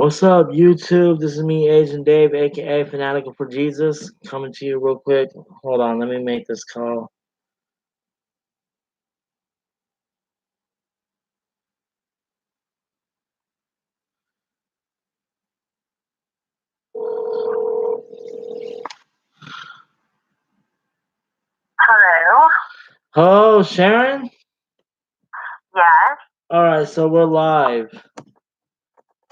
What's up, YouTube? This is me, Agent Dave, aka Fanatical for Jesus, coming to you real quick. Hold on, let me make this call. Hello. Oh, Sharon? Yes. Alright, so we're live.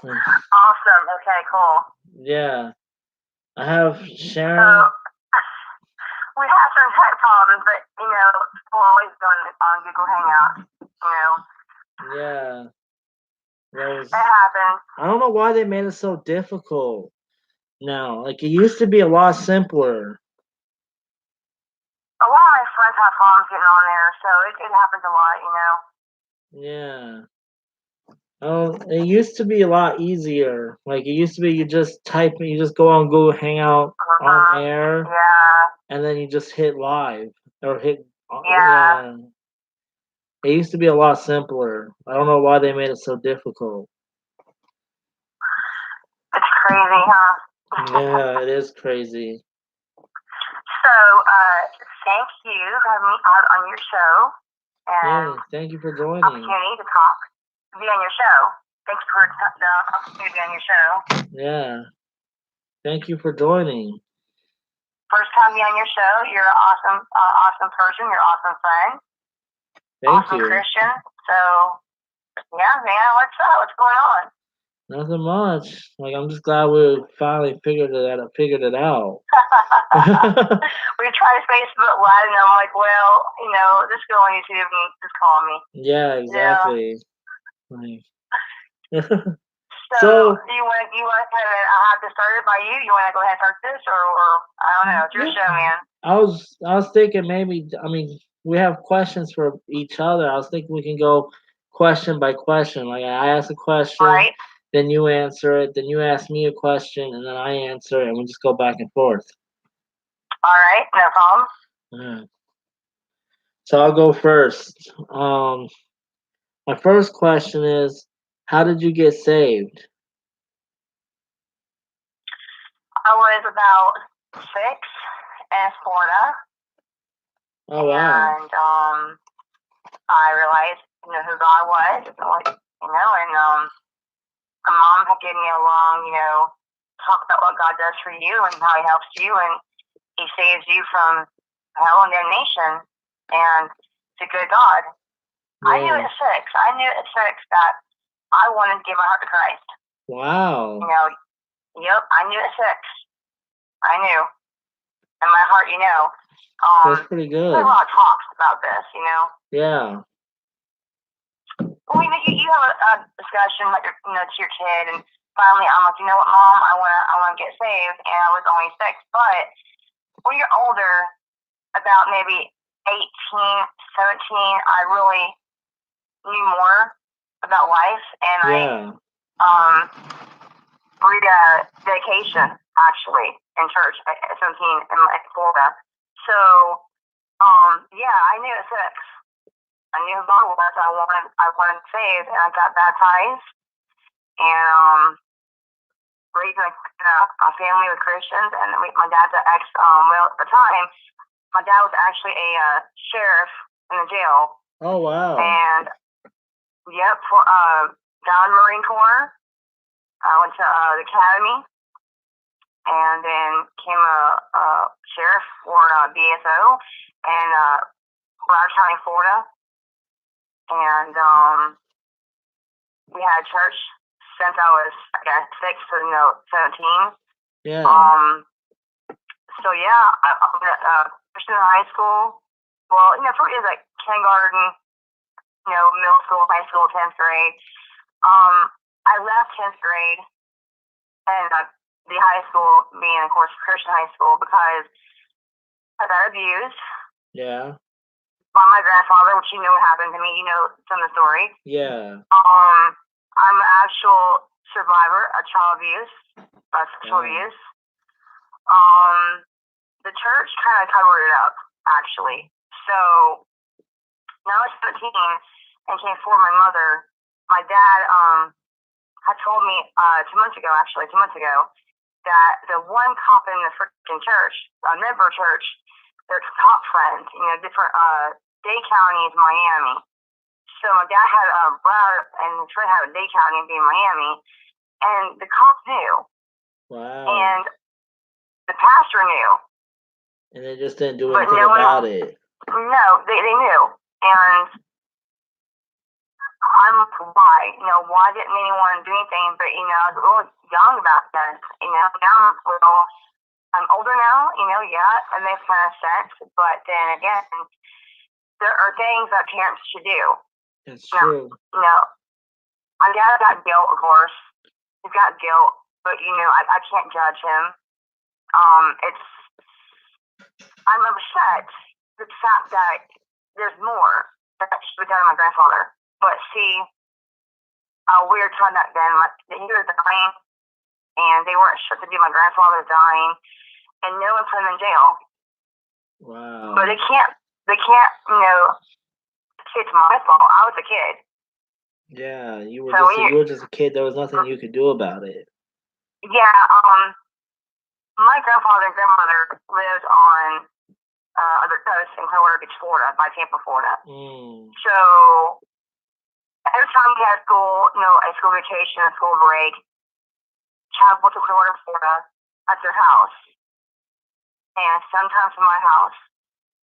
Awesome. Okay, cool. Yeah. I have So Sharon. we have some tech problems, but we're always on Google Hangouts. Yeah. It happens. I don't know why they made it so difficult now. Like, it used to be a lot simpler. A lot of my friends have problems getting on there, so it happens a lot. Yeah. Oh, it used to be a lot easier. Like, it used to be you just type, you just go on Google Hangout on air, Yeah. and then you just hit live or hit. Yeah. Yeah. It used to be a lot simpler. I don't know why they made it so difficult. It's crazy, huh? Yeah, it is crazy. So, thank you for having me out on your show. And thank you for joining. Opportunity to talk, be on your show. Thanks for the opportunity to be on your show. Yeah. Thank you for joining. First time be on your show. You're an awesome person. You're an awesome friend. Thank you. Christian. So, yeah, man, what's up? What's going on? Nothing much. Like, I'm just glad we finally figured it out. We tried Facebook Live, and I'm like, well, just go on YouTube and just call me. Yeah, exactly. Yeah. So, do you want to kind of have this started by you? You want to go ahead and start this, or I don't know. It's your show, man. I was thinking maybe. I mean, we have questions for each other. I was thinking we can go question by question. Like, I ask a question, right? Then you answer it, then you ask me a question, and then I answer it, and we just go back and forth. All right, no problem. Yeah. So I'll go first. My first question is, how did you get saved? I was about 6 in Florida. Oh, wow. And I realized, who God was, and my mom had given me a long, talk about what God does for you and how He helps you, and He saves you from hell and damnation, and it's a good God. Yeah. I knew at 6 that I wanted to give my heart to Christ. Wow. Yep, I knew at 6. I knew. In my heart, that's pretty good. There's a lot of talks about this, Yeah. Well, you have a discussion like to your kid, and finally I'm like, you know what, Mom, I wanna get saved, and I was only 6. But when you're older, about maybe 18, 17, I really knew more about life, and I read a dedication actually in church at 17 in Florida. So I knew at 6. I knew who God was. I wanted saved, and I got baptized, and raised in a family with Christians. And my dad's an at the time, my dad was actually a sheriff in the jail. Oh, wow. And yep, down in the Marine Corps. I went to the academy, and then became a sheriff for BSO in Broward County, Florida. And we had church since I was, 6 to 17. Yeah. So yeah, I went to Christian high school. Well, for me, like kindergarten, middle school, high school, 10th grade. I left 10th grade and the high school being, of course, Christian high school because I got abused. Yeah. By my grandfather, which what happened to me. Some of the story. Yeah. I'm an actual survivor of child abuse, sexual abuse. The church kind of covered it up, actually. So when I was 17 and came for my mother, my dad had told me 2 months ago, that the one cop in the freaking church, a member church, their top friends, different Dade County is Miami. So my dad had a brother and his friend had a Dade County being Miami, and the cops knew. Wow. And the pastor knew. And they just didn't do anything about it. No, they knew. And I'm why? Why didn't anyone do anything? But, I was a little young back then. Now I'm older now, yeah, it makes kind of sense. But then again, there are things that parents should do. That's true. My dad got guilt, of course. He's got guilt, but I can't judge him. I'm upset the fact that there's more that should be done to my grandfather. But see, a weird time back then, he was dying, and they weren't sure to do my grandfather dying, and no one put him in jail. Wow. But they can't, say it's my fault. I was a kid. Yeah, you were just a kid. There was nothing you could do about it. Yeah, my grandfather and grandmother lived on other coast in Clearwater Beach, Florida, by Tampa, Florida. So every time we had school, a school vacation, a school break, travel to Clearwater, Florida, at their house, and sometimes to my house,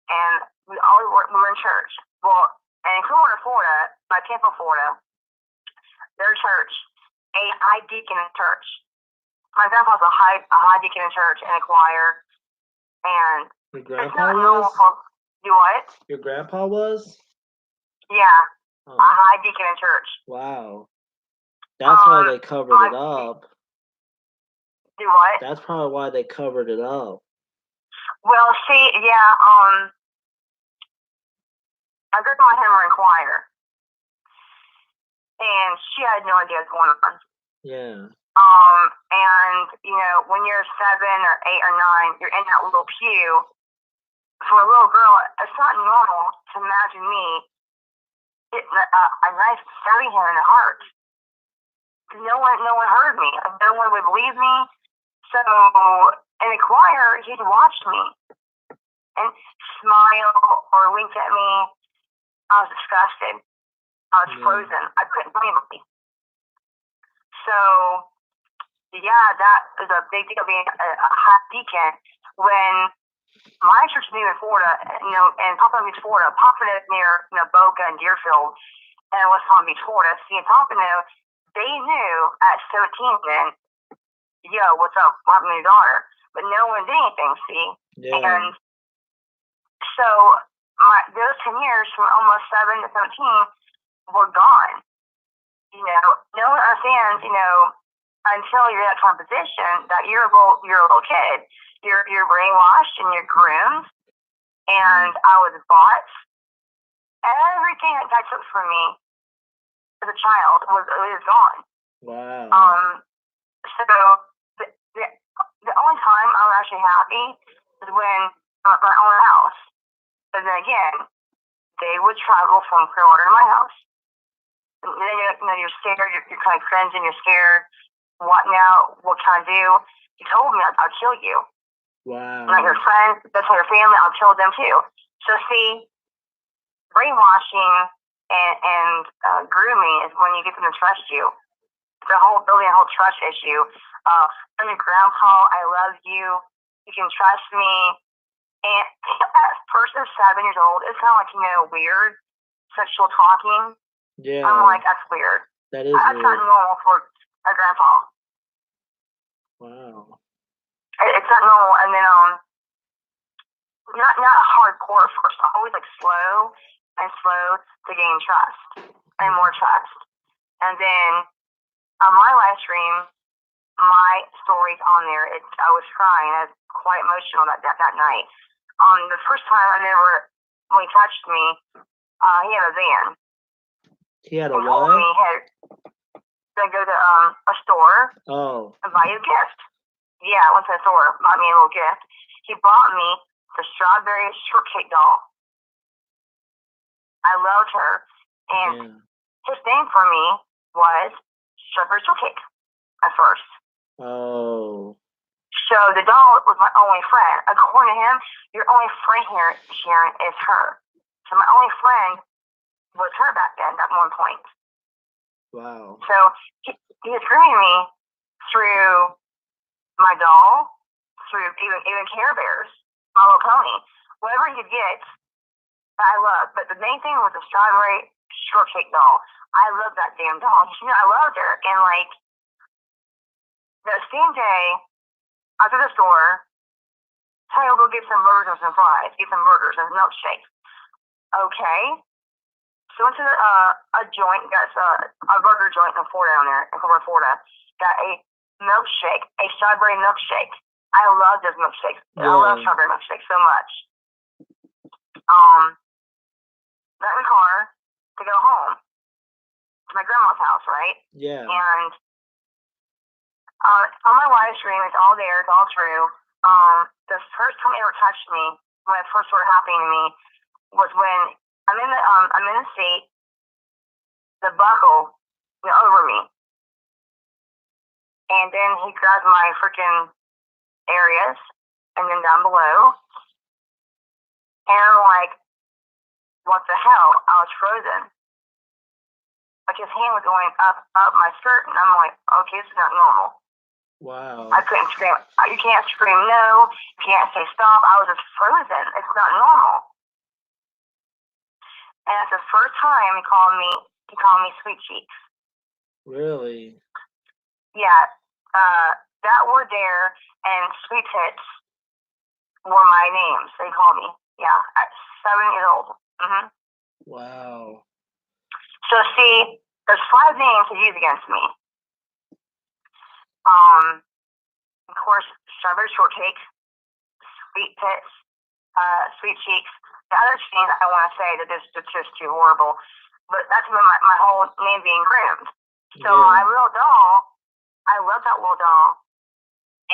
and we were in church. Well, in Clearwater, Florida, by Tampa, Florida, their church, a high deacon in church. My grandpa's a high deacon in church and a choir, and your grandpa was? You what? Your grandpa was? Yeah, a high deacon in church. Wow. That's why they covered it up. Do what? That's probably why they covered it up. Well, see, yeah, my grandma and him were in choir, and she had no idea what's going on. Yeah. And when you're 7 or 8 or 9, you're in that little pew. For a little girl, it's not normal to imagine me getting a knife stabbing him in the heart. No one heard me. No one would believe me. So in the choir, he'd watch me and smile or wink at me. I was disgusted. I was frozen. I couldn't believe it. So, yeah, that is a big deal being a high deacon. When my church knew in Florida, in Pompano Beach, Florida, Pompano is near Boca and Deerfield, and West Palm Beach, Florida. See, in Pompano, they knew at 17 then, yo, what's up? What happened to your daughter? But no one did anything, see? Yeah. And so those 10 years from almost 7 to 17 were gone. No one understands, until you're in that kind of position that you're a little kid. You're brainwashed and you're groomed. And I was bought. Everything that God took from me as a child was gone. Wow. So the only time I was actually happy is when my own house. And then again, they would travel from Clearwater to my house. And then you're scared. You're kind of cringing. You're scared. What now? What can I do? You told me I'll kill you. Wow. Like your friends, that's your family. I'll kill them too. So see, brainwashing and grooming is when you get them to trust you. The whole building a whole trust issue. I'm your grandpa. I love you. You can trust me. And at first, at 7 years old, it's kind of like weird sexual talking. Yeah. I'm like, that's weird. That is That's weird. not normal for a grandpa. Wow. It's not normal. And then not hardcore at first. Always like slow to gain trust and more trust. And then on my live stream, my story's on there. I was crying. I was quite emotional that night. The first time when he touched me, he had a van. He had a what? Told me he had to go to a store and buy you a gift. Yeah, I went to the store, bought me a little gift. He bought me the strawberry shortcake doll. I loved her. And his thing for me was strawberry shortcake at first. Oh. So the doll was my only friend. According to him, your only friend here, Sharon, is her. So my only friend was her back then at one point. Wow. So he was grooming me through my doll, through even Care Bears, My Little Pony, whatever he could get, I loved. But the main thing was the strawberry shortcake doll. I loved that damn doll. You know, I loved her. And like the same day, after the store, hey, we'll go get some burgers and some fries, get some burgers and a milkshake. Okay. So went to a joint, got a burger joint in Florida down there, in Florida. Got a milkshake, a strawberry milkshake. I love those milkshakes. Yeah. I love strawberry milkshakes so much. Got in the car to go home to my grandma's house, right? Yeah. And on my live stream, it's all there, it's all true. The first time it ever touched me, when it first started happening to me, was when I'm in the seat, the buckle went over me, and then he grabbed my freaking areas, and then down below, and I'm like, what the hell? I was frozen. Like his hand was going up my skirt, and I'm like, okay, this is not normal. Wow. I couldn't scream. You can't scream no. You can't say stop. I was just frozen. It's not normal. And it's the first time he called me Sweet Cheeks. Really? Yeah. That word there and Sweet Tits were my names. They called me. Yeah, at 7 years old. Mm-hmm. Wow. So see, there's 5 names to use against me. Of course, strawberry shortcake, Sweet Tits, Sweet Cheeks. The other thing I want to say that this is just too horrible, but that's when my whole name being groomed. So my little doll, I love that little doll,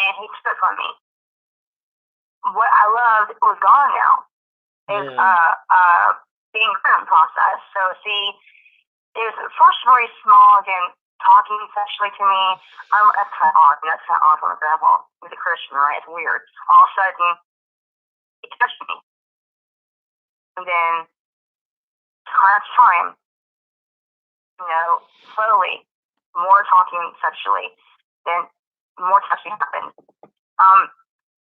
and he took on me. What I loved was gone now. Is being groomed process. So see, it was first very small, again, talking sexually to me. That's kind of odd. That's kind of odd from a grandpa. He's a Christian, right? It's weird. All of a sudden, he touched me. And then, time, slowly, more talking sexually, then more touching happened.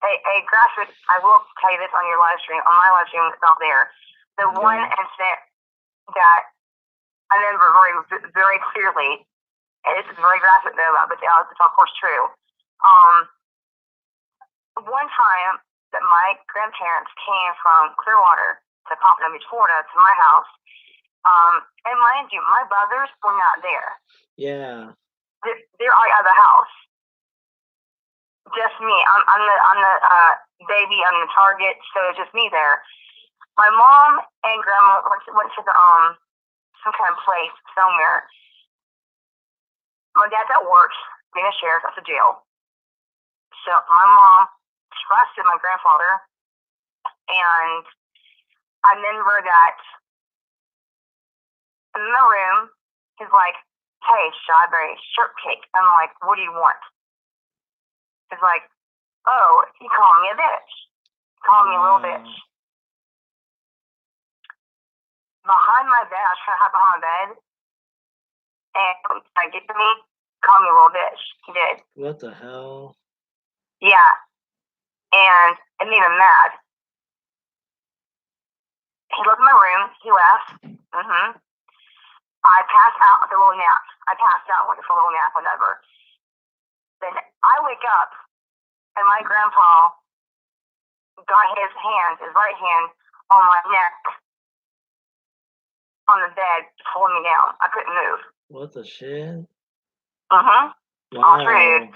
A graphic, I will tell you this on your live stream, on my live stream, it's not there. The one incident that I remember very, very clearly, and this is very graphic though, but it's of course true. One time that my grandparents came from Clearwater to Pompano Beach, Florida, to my house, and mind you, my brothers were not there. Yeah. They're already out of the house. Just me. I'm the baby. I'm the target. So it's just me there. My mom and grandma went to the some kind of place somewhere. My dad's at work, being a sheriff at the jail. So my mom trusted my grandfather, and I remember that in the room, he's like, "Hey, strawberry shortcake." I'm like, "What do you want?" He's like, "Oh, he called me a bitch. He called me a little bitch." Behind my bed, I was trying to hide behind my bed, and I get to me, call me a little bitch. He did. What the hell? Yeah, and it made him mad. He looked in my room. He left. I passed out with a little nap. I passed out with a little nap, whatever. Then I wake up, and my grandpa got his right hand on my neck, on the bed, holding me down. I couldn't move. What the shit? Wow. All true.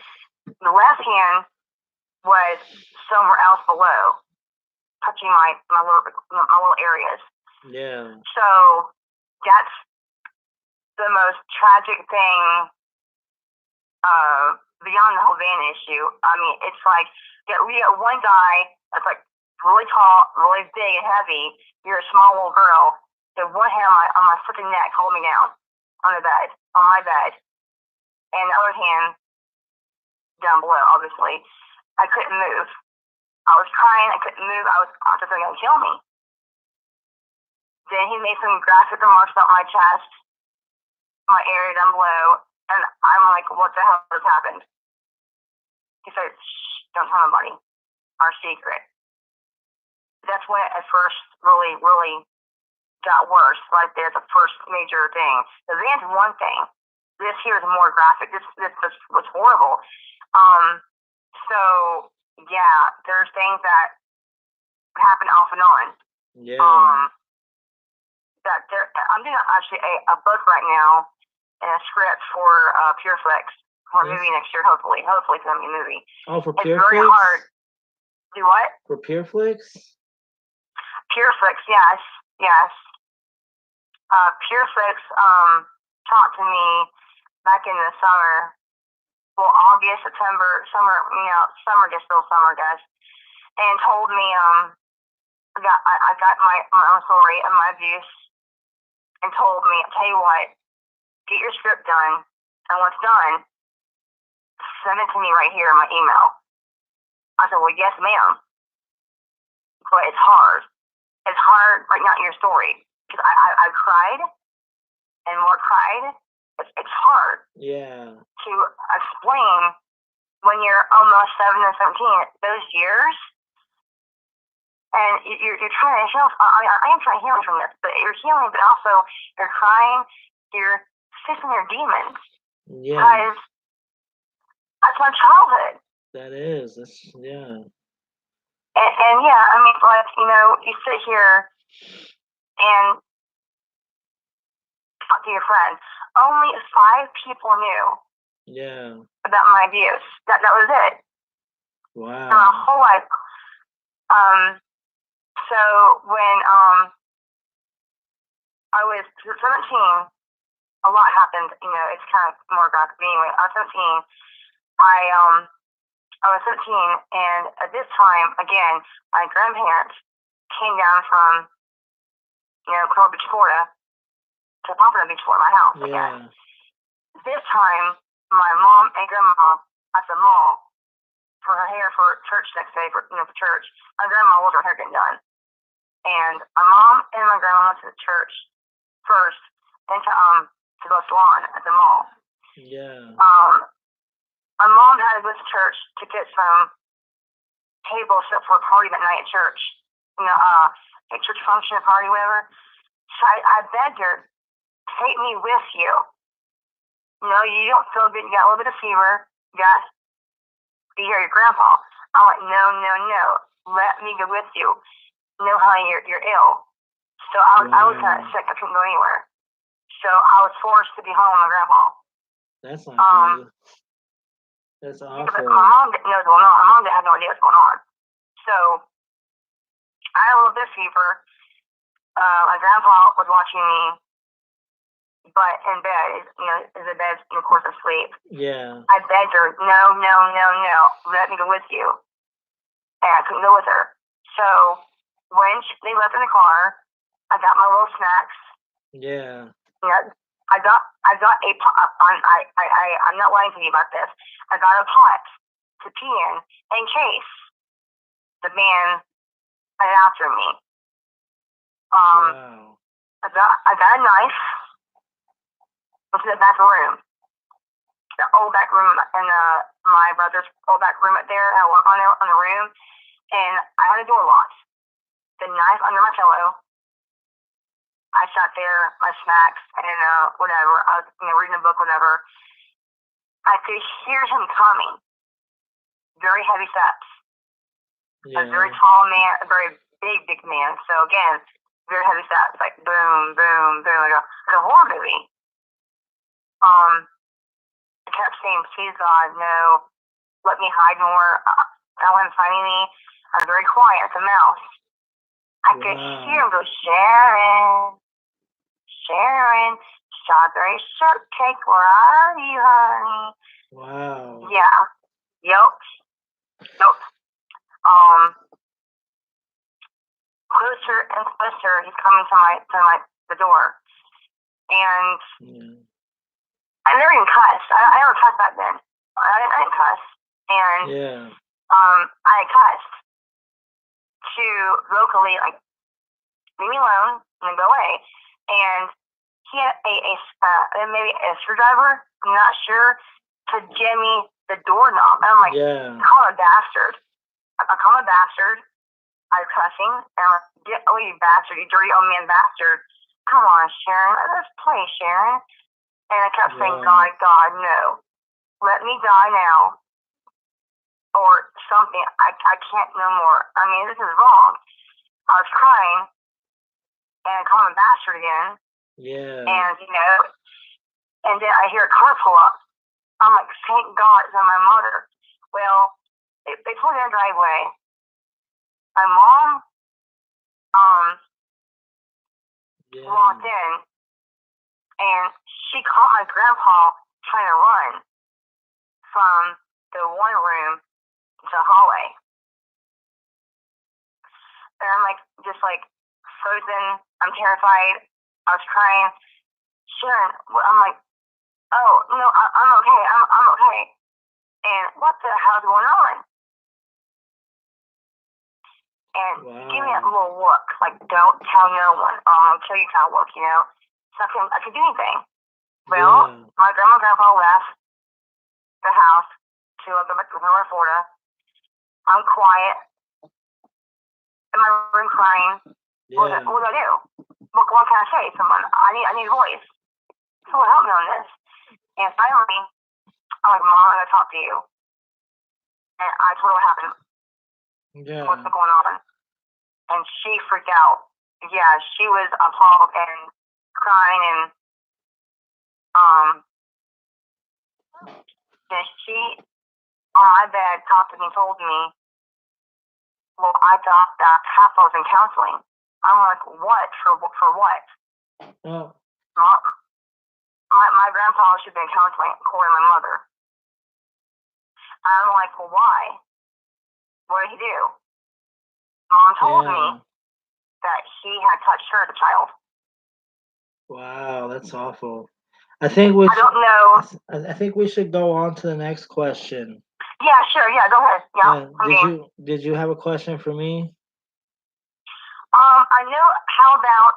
The left hand was somewhere else below, touching my little areas. Yeah. So that's the most tragic thing beyond the whole van issue. I mean, it's like we got one guy that's like really tall, really big and heavy. You're a small little girl. The one hand on my freaking neck, holding me down on my bed, and the other hand down below, obviously. I couldn't move. I was crying. I couldn't move. I was just going to kill me. Then he made some graphic remarks about my chest, my area down below, and I'm like, what the hell has happened? He said, shh, don't tell nobody. Our secret. That's when it at first really, really got worse. Right there, the first major thing. The van's one thing. This here is more graphic. This was horrible. So yeah, there's things that happen off and on. Yeah. I'm doing actually a book right now and a script for PureFlix for a movie next year. Hopefully, it's gonna be a movie. Oh, for it's PureFlix? Very hard. Do what? For PureFlix? PureFlix, yes. PureFlix talked to me back in the summer. Well, August, September, summer. Summer gets still summer, guys. And told me I got my own story and my abuse, and told me, I'll tell you what, get your script done, and once done, send it to me right here in my email. I said, well, yes, ma'am. But it's hard. It's hard right now in your story. Because I cried, and more cried. It's hard. Yeah. To explain when you're almost 7 and 17, those years, and you're trying to heal. I am trying to heal from this, but you're healing, but also you're crying, you're facing your demons. Yeah. Because that's my childhood. That is. Yeah. And yeah, I mean, like, you sit here and talk to your friends. Only 5 people knew. Yeah. About my abuse. That was it. Wow. My whole life. So when I was 17, a lot happened. It's kind of more graphic. Anyway, I was 17. I was 17, and at this time, again, my grandparents came down from, Coral Beach, Florida, to Pompano Beach, Florida, my house. Yeah. Again. This time, my mom and grandma at the mall for her hair for church next day for church. My grandma was her hair getting done, and my mom and my grandma went to the church first, then to the salon at the mall. Yeah. My mom had to go to church to get some tables set for a party that night at church. A church function, a party, whatever. So I begged her, take me with you. You don't feel good. You got a little bit of fever. You got to be here, your grandpa. I'm like, no. Let me go with you. No, honey, you're ill. So I was kind of sick. I couldn't go anywhere. So I was forced to be home with my grandpa. That's not good. That's awful. But my mom didn't know what's going on. My mom had no idea what's going on. So I had a little bit of fever. My grandpa was watching me, but in bed, in the bed, of course, asleep. Yeah. I begged her, no, let me go with you. And I couldn't go with her. So when they left in the car, I got my little snacks. Yeah. I got a pot. I'm not lying to you about this. I got a pot to pee in case the man got after me. Wow. I got a knife. Went to the back room, the old back room, in my brother's old back room up there. I went on the room, and I had a door locked. The knife under my pillow. I sat there, my snacks, and whatever. I was reading a book, whatever. I could hear him coming. Very heavy steps. Yeah. A very tall man, a very big man. So again, very heavy steps, like boom, boom, boom, like a horror movie. I kept saying, please God, no, let me hide more. I don't want him finding me. I'm very quiet as a mouse. I could hear him go, Sharon, strawberry shortcake, where are you, honey? Wow. Yeah. Yep. Closer and closer, he's coming to the door. And I never even cussed. I never cussed back then. I didn't cuss. And Yeah. I cussed to vocally, like, leave me alone and then go away. And he had maybe a screwdriver, I'm not sure, to jimmy the doorknob. And I'm like, Yeah. call him a bastard. I call him a bastard. I was cussing. And I'm like, get away, you bastard, you dirty old man bastard. Come on, Sharon. Let's play, Sharon. And I kept saying, Wow. God, no. Let me die now. Or something. I can't no more. I mean, this is wrong. I was crying. And I called him a bastard again. Yeah. And, and then I hear a car pull up. I'm like, thank God it's not my mother. Well, they pulled in the driveway. My mom walked in, and she caught my grandpa trying to run from the one room to the hallway. And I'm like, just like frozen. I'm terrified. I was crying. Sharon, I'm like, oh, no, I'm okay. I'm okay. And what the hell's going on? And give me that little look, like, don't tell no one. I'll tell you kind of look, So I could do anything. Well, my grandma and grandpa left the house to go back to Florida. I'm quiet in my room crying. Yeah. What do I do? What can I say? Someone, I need a voice. Someone help me on this. And finally, I'm like, Mom, I gotta talk to you. And I told her what happened. Yeah. What's been going on? And she freaked out. Yeah, she was appalled and crying, and she on my bed talked to me, told me, well, I thought that half I was in counseling. I'm like, what? For what? Oh. My grandpa should be in counseling, according to my mother. I'm like, well, why? What did he do? Mom told me that he had touched her as a child. Wow, that's awful. I don't know. I think we should go on to the next question. Yeah, sure. Yeah, go ahead. Yeah. Did you have a question for me? I know about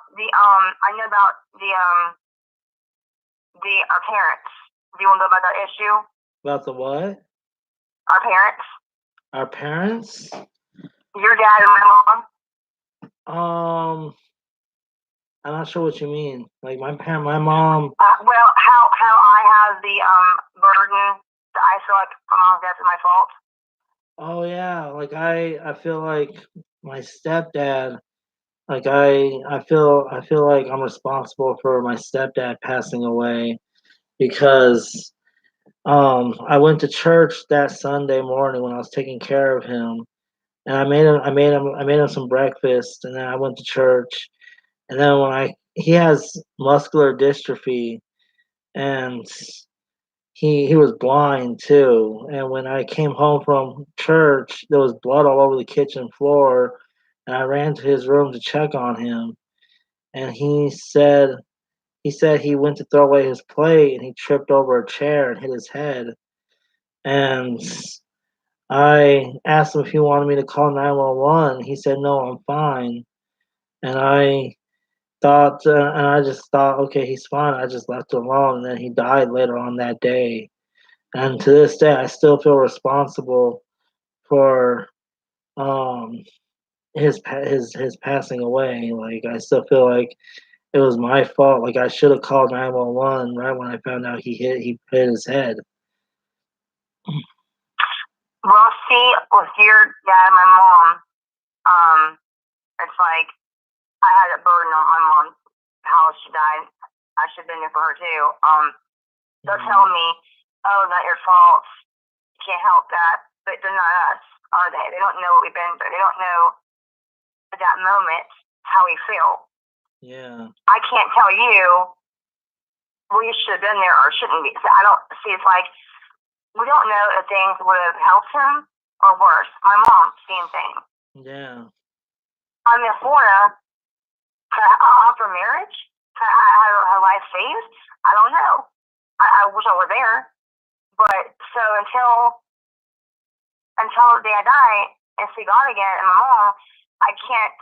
our parents. Do you want to know about that issue? About the what? Our parents. Our parents? Your dad and my mom. I'm not sure what you mean. Like my mom. Well, how I have the burden that I feel like my mom's death is my fault. Oh yeah, like I feel like my stepdad. Like I feel like I'm responsible for my stepdad passing away because I went to church that Sunday morning when I was taking care of him, and I made him some breakfast, and then I went to church, and then he has muscular dystrophy, and he was blind too, and when I came home from church, there was blood all over the kitchen floor, and I ran to his room to check on him, and he said he went to throw away his plate and he tripped over a chair and hit his head. And I asked him if he wanted me to call 911. He said, no, I'm fine. And I just thought, okay, he's fine. I just left him alone. And then he died later on that day. And to this day, I still feel responsible for his passing away. Like I still feel like it was my fault. Like I should have called 911 right when I found out he hit his head. Well, see, with your dad and my mom, it's like I had a burden on my mom, how she died. I should have been there for her too. They'll tell me, oh, not your fault. You can't help that. But they're not us, are they? They don't know what we've been through. They don't know at that moment how we feel. Yeah. I can't tell you we should have been there or shouldn't be. So I don't see, it's like we don't know if things would have helped him or worse. My mom, same thing. Yeah. I'm in Florida. Can I offer marriage? Can I have her life saved? I don't know. I wish I were there. But so until the day I die and see God again and my mom, I can't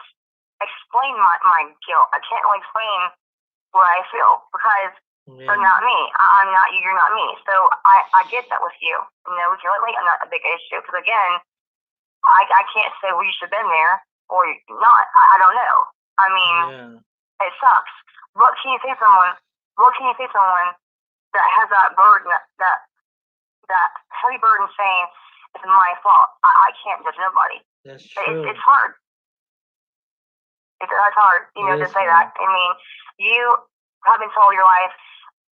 explain my guilt. I can't really explain what I feel because they're not me. I'm not you. You're not me. So I get that with you. You know, with you lately, I'm not a big issue because again, I can't say well you should have been there or not. I don't know. I mean, it sucks. What can you say to someone? What can you say to someone that has that burden, that heavy burden saying it's my fault? I can't judge nobody. That's true. It's hard. That's hard, you know, to say that. I mean, you have been told your life,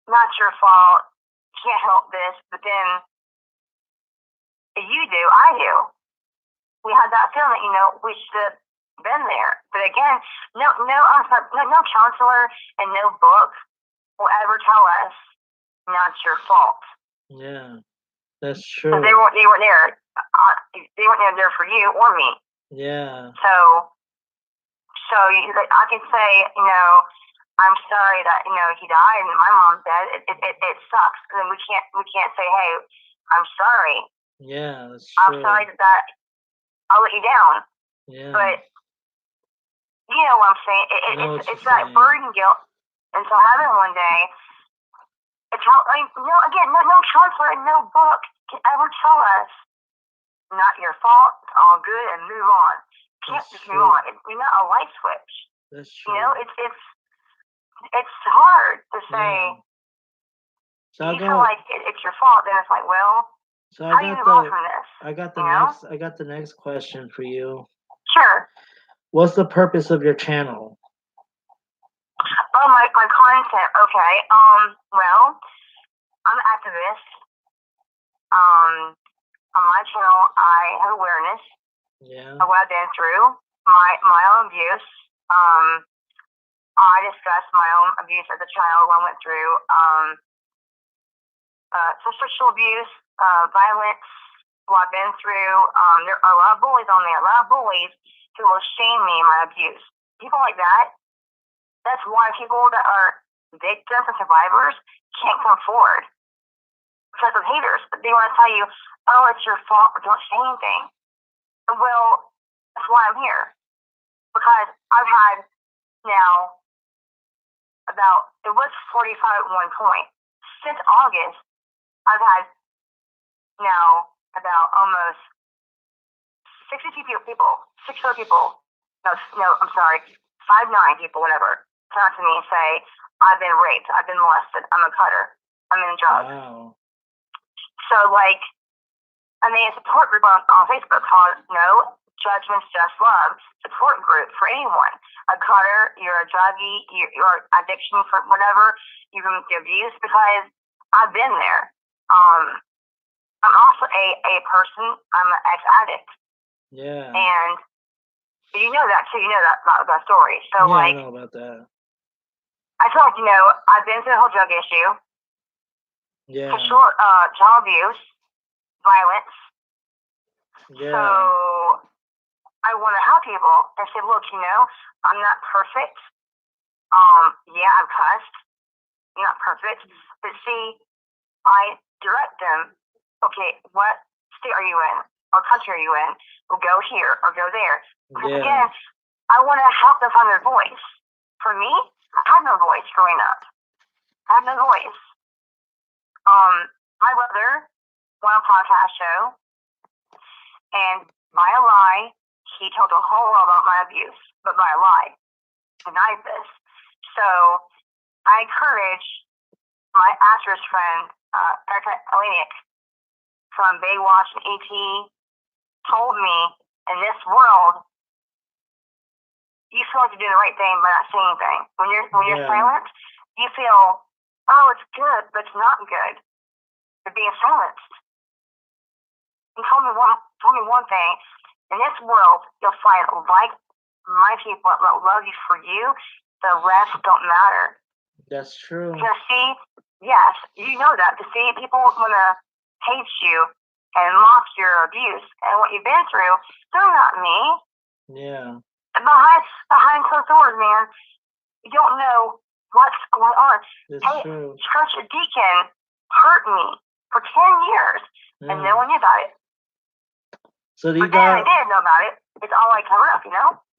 not your fault, can't help this, but then you do, I do. We had that feeling, you know, we should have been there. But again, no counselor and no book will ever tell us not your fault. Yeah, that's true. They weren't there. They weren't there for you or me. Yeah. So I can say, you know, I'm sorry that you know he died and my mom's dead. It sucks. And we can't say, hey, I'm sorry. Yeah, that's true. I'm sorry that I let you down. Yeah. But you know what I'm saying? It's that burden guilt. And so having one day, it's how again, no counselor and no book can ever tell us not your fault, it's all good, and move on. Can't just move on. You're not a light switch. That's true. You know, it's hard to say. So you feel like it's your fault, then it's like, well, so how do you move on from this? I got the next question for you. Sure. What's the purpose of your channel? Oh, my content. Okay. Well, I'm an activist. On my channel, I have awareness of what I've been through, my own abuse. I discussed my own abuse as a child, what I went through. Some sexual abuse, violence, what I've been through. There are a lot of bullies on there, a lot of bullies who will shame me in my abuse. People like that, that's why people that are victims and survivors can't come forward. Because of haters, they want to tell you, oh, it's your fault, don't say anything. Well, that's why I'm here. Because I've had now it was 45 at one point. Since August, I've had now about almost 60 people, 60 people, no, I'm sorry, 59 people, whatever, come to me and say, I've been raped, I've been molested, I'm a cutter, I'm in drugs. Wow. So, I made a support group on Facebook called No Judgments, Just Love support group for anyone. A cutter, you're a druggie, your addiction for whatever, you've been abused, because I've been there. I'm also a person, I'm an ex-addict. Yeah. And you know that too, you know that story. So, I know about that. I feel like, I've been through the whole drug issue. Yeah. Sexual, child abuse, violence. Yeah. So I want to help people and say, look, I'm not perfect. Yeah, I've cussed. I'm not perfect. But see, I direct them, okay, what state are you in? What country are you in? We'll go here or go there. Because again, I want to help them find their voice. For me, I had no voice growing up. I had no voice. My brother won a podcast show, and by a lie, he told the whole world about my abuse, but by a lie, denied this. So I encourage my actress friend, Erica Eleniak from Baywatch and ET, told me, in this world, you feel like you're doing the right thing but not saying anything. When you're silent, you feel, oh, it's good, but it's not good. You're being silenced. And told me one thing. In this world, you'll find my people that love you for you. The rest don't matter. That's true. Because see, yes, you know that. To see people want to hate you and mock your abuse and what you've been through, they're not me. Yeah. Behind closed doors, man, you don't know what's going on. That's true. Church deacon hurt me for 10 years, and no one knew about it. So but then they did know about it. It's all like covered up,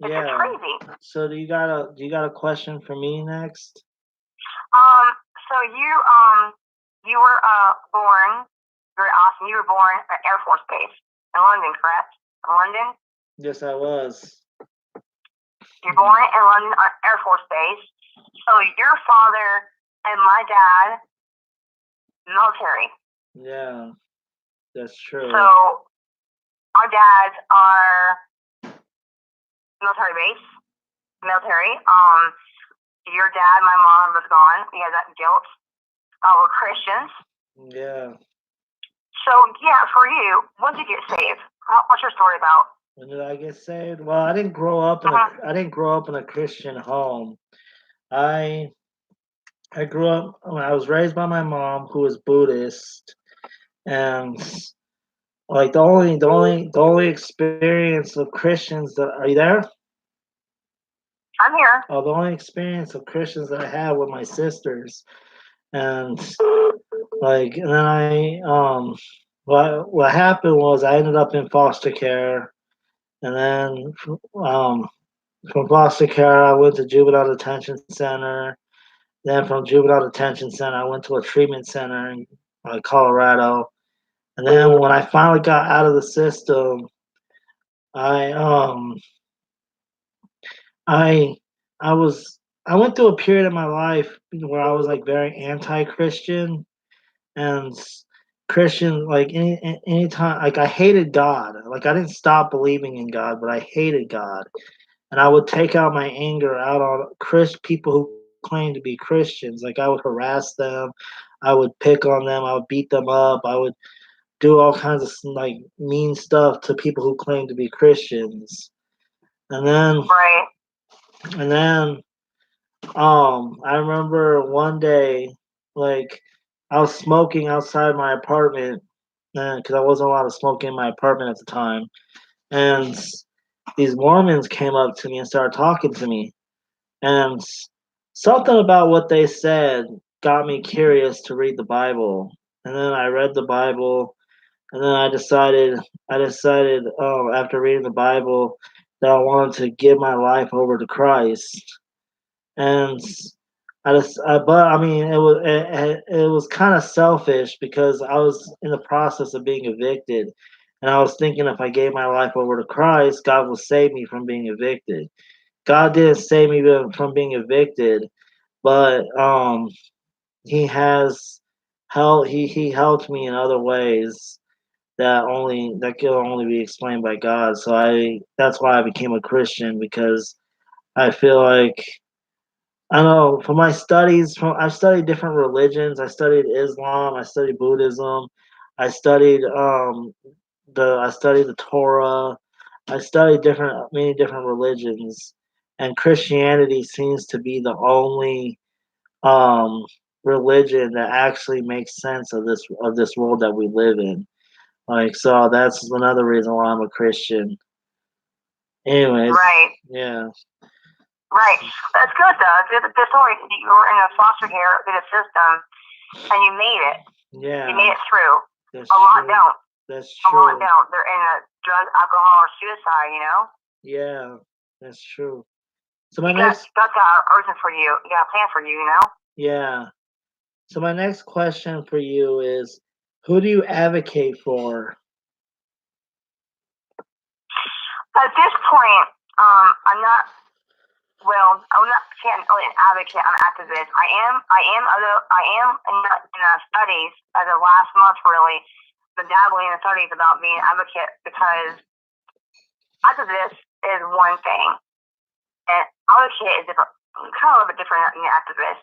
It's crazy. So do you got a question for me next? So you were born very awesome. You were born at Air Force Base in London, correct? In London? Yes, I was. You're born in London Air Force Base. So your father and my dad, military. Yeah, that's true. So our dads are military base, military. Your dad, my mom was gone. We had that guilt. We're Christians. Yeah. So yeah, for you, when did you get saved? What's your story about? When did I get saved? Well, I didn't grow up in a Christian home. I grew up. I was raised by my mom, who was Buddhist, and like the only experience of Christians that are you there? I'm here. Oh, the only experience of Christians that I had with my sisters, and and then what happened was I ended up in foster care, and then from foster care I went to juvenile detention center. Then from juvenile detention center I went to a treatment center in Colorado, and then when I finally got out of the system, I I I was I went through a period of my life where I was like very anti-Christian and Christian like any time like I hated God. Like I didn't stop believing in God, but I hated God. And I would take out my anger out on people who claim to be Christians. Like I would harass them, I would pick on them, I would beat them up, I would do all kinds of like mean stuff to people who claim to be Christians. And then Right. and then I remember one day, like, I was smoking outside my apartment because I wasn't allowed to smoke in my apartment at the time. And these Mormons came up to me and started talking to me. And something about what they said got me curious to read the Bible. And then I read the Bible, and then I decided, after reading the Bible, that I wanted to give my life over to Christ. And but I mean, it was kind of selfish because I was in the process of being evicted, and I was thinking if I gave my life over to Christ, God will save me from being evicted. God didn't save me from being evicted, but He has helped. He helped me in other ways that can only be explained by God. So that's why I became a Christian because I feel like I know for my studies, I've studied different religions. I studied Islam. I studied Buddhism. I studied I studied the Torah. I studied many different religions, and Christianity seems to be the only um, religion that actually makes sense of this world that we live in. Like so, that's another reason why I'm a Christian. Anyways, Right. yeah. Right. That's good though. The story you were in a foster care system and you made it. Yeah. You made it through. That's a lot true. don't. That's A true. lot don't. They're in a drug, alcohol, or suicide. Yeah, that's true. So you got a reason for you. You got a plan for you. Yeah. So my next question for you is, who do you advocate for? At this point, I'm not. Well, I'm not really an advocate. I'm an activist. I am in studies as of last month. Really, been dabbling in studies about being an advocate because activist is one thing, and advocate is different, kind of a little bit different than activist.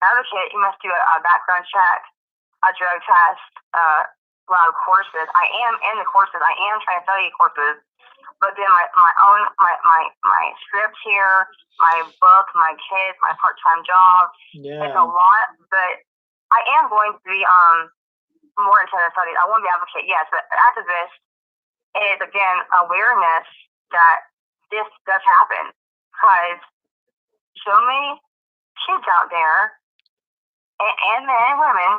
Advocate, you must do a background check, a drug test, a lot of courses. I am in the courses. I am trying to study courses, but then my script here, my book, my kids, my part-time job. Yeah. It's a lot, but I am going to be more into the studies. I want to be an advocate, yes, but activist is again awareness that this does happen because so many kids out there and men and women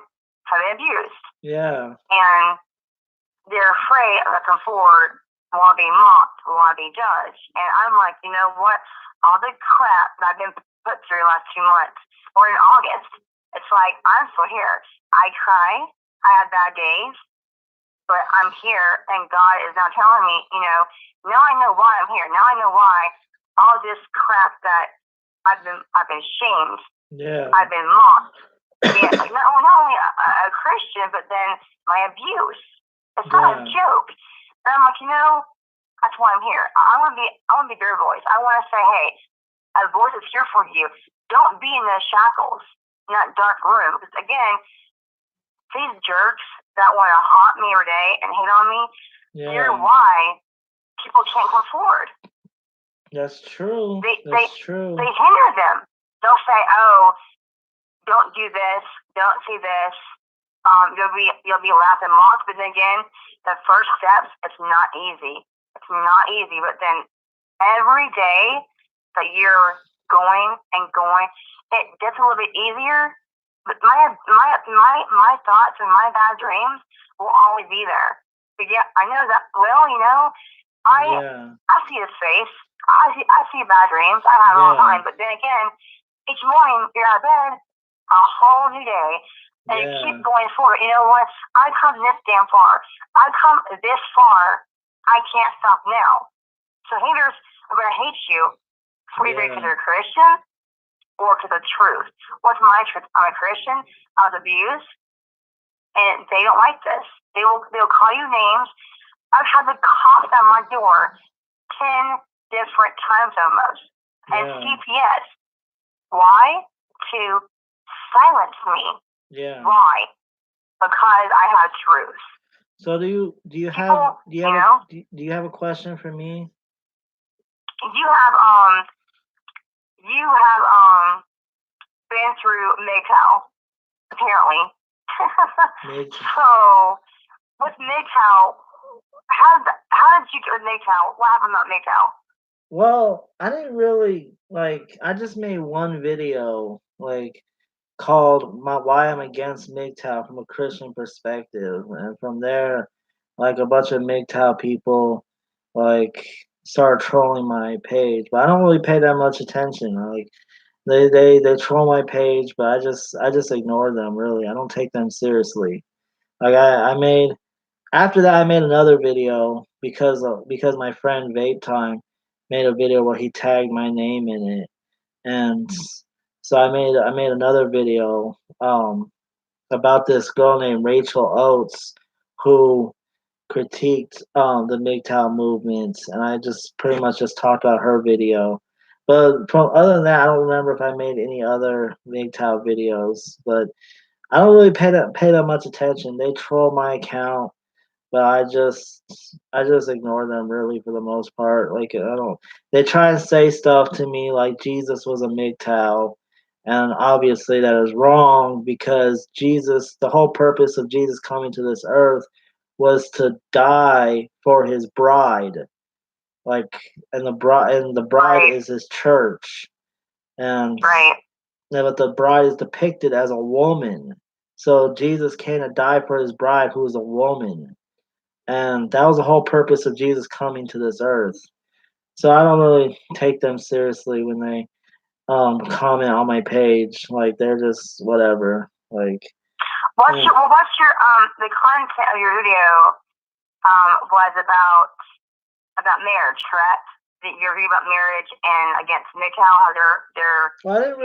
have been abused. Yeah. And they're afraid of looking forward, want to be mocked, want to be judged. And I'm like, you know what? All the crap that I've been put through the last 2 months, or in August, it's like, I'm still here. I cry. I have bad days. But I'm here, and God is now telling me, now I know why I'm here. Now I know why all this crap that I've been shamed. Yeah. I've been mocked. Being, like, not only a Christian, but then my abuse. It's not a joke. And I'm like, that's why I'm here. I want to be your voice. I want to say, hey, a voice is here for you. Don't be in those shackles, in that dark room. Because again, these jerks that want to haunt me every day and hate on me, they're why people can't come forward. That's true. That's true. They hinder them. They'll say, oh, don't do this, don't see this. You'll be laughed and mocked. But then again, the first steps, it's not easy. It's not easy. But then every day that you're going and going, it gets a little bit easier. But my thoughts and my bad dreams will always be there. But yeah, I know that. Well, I see his face. I see bad dreams. I have it all the time. But then again, each morning you're out of bed, a whole new day, and you keep going forward. You know what? I've come this damn far. I've come this far. I can't stop now. So haters are going to hate you for either because you're a Christian or to the truth. What's my truth? I'm a Christian. I was abused, and they don't like this. They'll call you names. I've had the cops on my door 10 different times almost, and CPS. Why? To silence me. Yeah. Why? Because I have truth. So do you have a question for me? You have been through MGTOW, apparently. So with MGTOW, how did you get with MGTOW? What happened about MGTOW? Well, I didn't really I just made one video called Why I'm Against MGTOW from a Christian perspective, and from there a bunch of MGTOW people started trolling my page, but I don't really pay that much attention. They troll my page, but I just ignore them. Really, I don't take them seriously. I made after that I made another video because my friend Vape Time made a video where he tagged my name in it, and so I made another video about this girl named Rachel Oates who critiqued the MGTOW movement, and I just pretty much just talked about her video. But from other than that, I don't remember if I made any other MGTOW videos. But I don't really pay that much attention. They troll my account, but I just ignore them really for the most part. I don't. They try and say stuff to me like Jesus was a MGTOW, and obviously that is wrong because the whole purpose of Jesus coming to this earth was to die for his bride. And the bride is his church, and but the bride is depicted as a woman. So Jesus came to die for his bride, who is a woman, and that was the whole purpose of Jesus coming to this earth. So I don't really take them seriously when they comment on my page. They're just whatever. What's your the content of your video was about marriage, correct? Your view about marriage and against MGTOW, how they're well, I didn't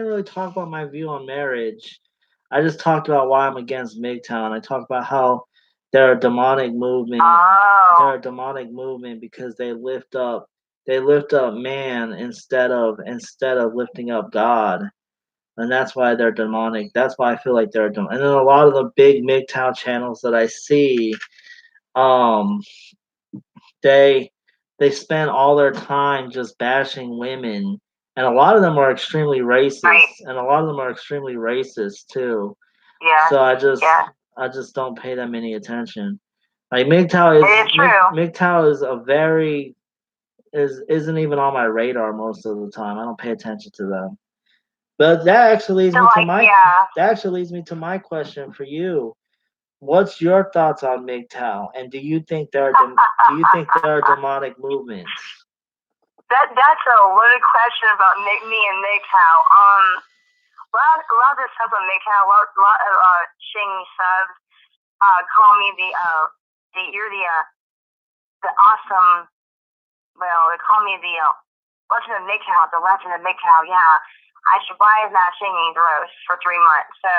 really talk about my view on marriage. I just talked about why I'm against MGTOW, and I talked about how they're a demonic movement. Oh. They're a demonic movement because they lift up man instead of lifting up God. And that's why they're demonic. That's why I feel like they're demonic. And then a lot of the big MGTOW channels that I see, they spend all their time just bashing women, and a lot of them are extremely racist, and a lot of them are extremely racist too. Yeah. So I just don't pay them any attention. MGTOW isn't even on my radar most of the time. I don't pay attention to them. But that actually leads So me to like, my yeah. that actually leads me to my question for you. What's your thoughts on MGTOW, and do you think there are demonic movements? That's a loaded question about me and MGTOW. A lot of this stuff on MGTOW, a lot of Shingy subs call me you're the awesome. Well, they call me the legend of MGTOW, the legend of MGTOW. Yeah, I survived that Shingy roast for 3 months. So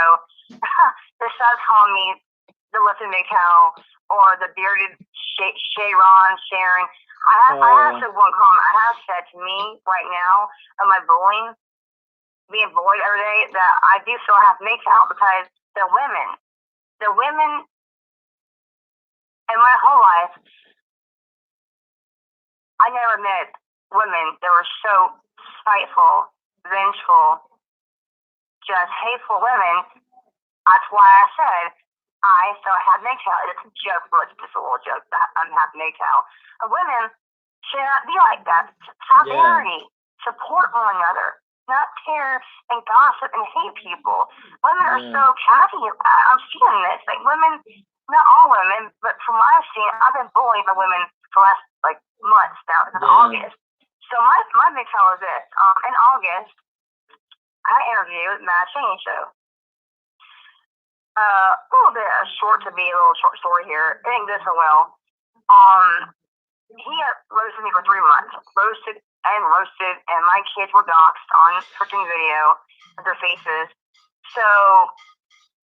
the subs call me the legend of MGTOW or the bearded Sharon. I have said one comment. I have said to me right now of my bullying, being bullied every day, that I do still have MGTOW because the women in my whole life, I never met women that were so spiteful, vengeful, just hateful women. That's why I said I still have MGTOW. It's a joke, but it's just a little joke that I'm having MGTOW. Women should not be like that. Solidarity, support one another, not tear and gossip and hate people. Women are so catty. I'm seeing this. Like women, not all women, but from what I've seen, I've been bullied by women for the last like months now. It's August. So my MGTOW is this. In August, I interviewed Matt Cheney show. A little bit short to be a little short story here. It didn't go so well. He roasted me for 3 months. Roasted, and my kids were doxxed on freaking video of their faces. So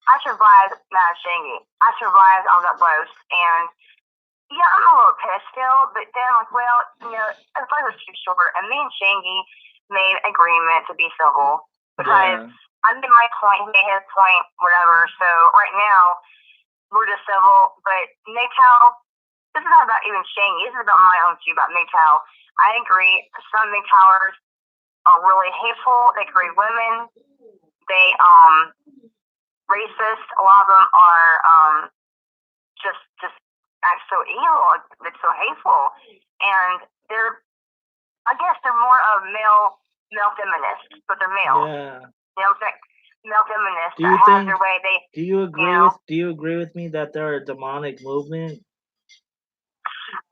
I survived Matt Shangy. I survived all that roast, and yeah, I'm a little pissed still, but then I'm like, well, the fight was too short, and me and Shangy made an agreement to be civil because I made my point, he made his point, whatever. So right now we're just civil, but MGTOW, this is not about even Shangy. This is about my own view about MGTOW. I agree. Some MGTOWers are really hateful. They create women. They racist. A lot of them are just act so evil. It's so hateful, and I guess they're more of male feminists, but they're male. Yeah. You know what I'm saying? Male feminists Do you that have think? their way. Do you agree with me that they're a demonic movement?